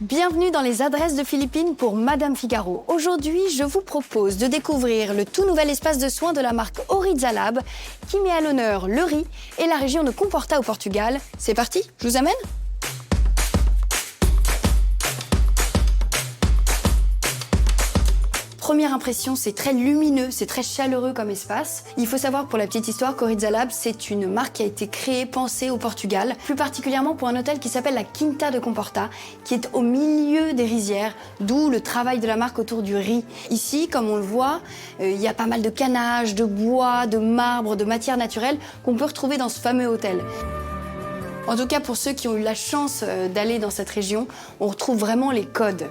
Bienvenue dans les adresses de Philippines pour Madame Figaro. Aujourd'hui, je vous propose de découvrir le tout nouvel espace de soins de la marque Oryza Lab qui met à l'honneur le riz et la région de Comporta au Portugal. C'est parti, je vous amène ? Première impression, c'est très lumineux, c'est très chaleureux comme espace. Il faut savoir pour la petite histoire qu'Oryza Lab, c'est une marque qui a été créée, pensée au Portugal, plus particulièrement pour un hôtel qui s'appelle la Quinta de Comporta, qui est au milieu des rizières, d'où le travail de la marque autour du riz. Ici, comme on le voit, il y a pas mal de canage, de bois, de marbre, de matières naturelles qu'on peut retrouver dans ce fameux hôtel. En tout cas, pour ceux qui ont eu la chance d'aller dans cette région, on retrouve vraiment les codes.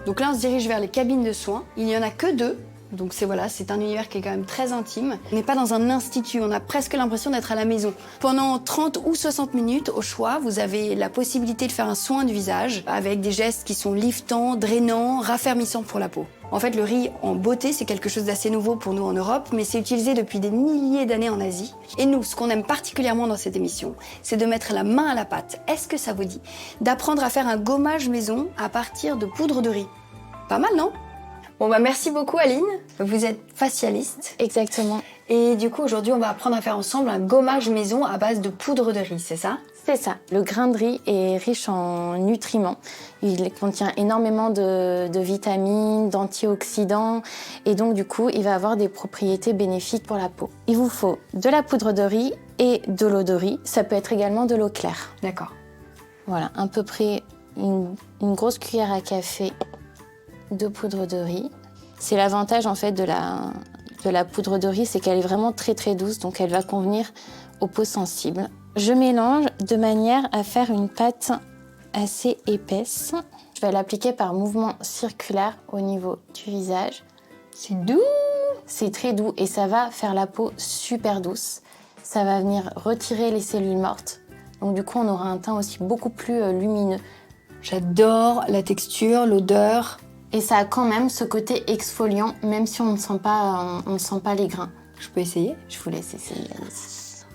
Donc là, on se dirige vers les cabines de soins. Il n'y en a que 2. Donc c'est un univers qui est quand même très intime. On n'est pas dans un institut, on a presque l'impression d'être à la maison. Pendant 30 ou 60 minutes, au choix, vous avez la possibilité de faire un soin du visage avec des gestes qui sont liftants, drainants, raffermissants pour la peau. En fait, le riz en beauté, c'est quelque chose d'assez nouveau pour nous en Europe, mais c'est utilisé depuis des milliers d'années en Asie. Et nous, ce qu'on aime particulièrement dans cette émission, c'est de mettre la main à la pâte. Est-ce que ça vous dit d'apprendre à faire un gommage maison à partir de poudre de riz? Pas mal, non? Bon, merci beaucoup, Aline. Vous êtes facialiste. Exactement. Et du coup, aujourd'hui, on va apprendre à faire ensemble un gommage maison à base de poudre de riz, c'est ça? C'est ça. Le grain de riz est riche en nutriments. Il contient énormément de vitamines, d'antioxydants. Et donc, du coup, il va avoir des propriétés bénéfiques pour la peau. Il vous faut de la poudre de riz et de l'eau de riz. Ça peut être également de l'eau claire. D'accord. Voilà, à peu près une grosse cuillère à café de poudre de riz. C'est l'avantage, en fait, de la poudre de riz, c'est qu'elle est vraiment très, très douce. Donc, elle va convenir aux peaux sensibles. Je mélange de manière à faire une pâte assez épaisse. Je vais l'appliquer par mouvement circulaire au niveau du visage. C'est doux! C'est très doux et ça va faire la peau super douce. Ça va venir retirer les cellules mortes. Donc du coup, on aura un teint aussi beaucoup plus lumineux. J'adore la texture, l'odeur. Et ça a quand même ce côté exfoliant, même si on ne sent pas les grains. Je peux essayer? Je vous laisse essayer.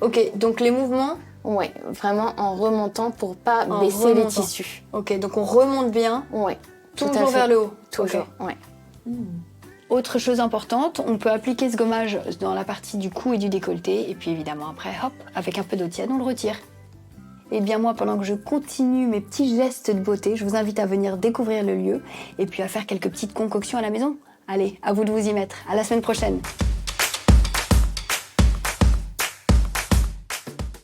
Ok, donc les mouvements? Ouais, vraiment en remontant pour pas baisser les tissus. Ok, donc on remonte bien. Ouais. Toujours vers le haut. Toujours, okay. Ouais. Autre chose importante, on peut appliquer ce gommage dans la partie du cou et du décolleté, et puis évidemment après, hop, avec un peu d'eau tiède, on le retire. Et bien moi, pendant que je continue mes petits gestes de beauté, je vous invite à venir découvrir le lieu, et puis à faire quelques petites concoctions à la maison. Allez, à vous de vous y mettre. À la semaine prochaine.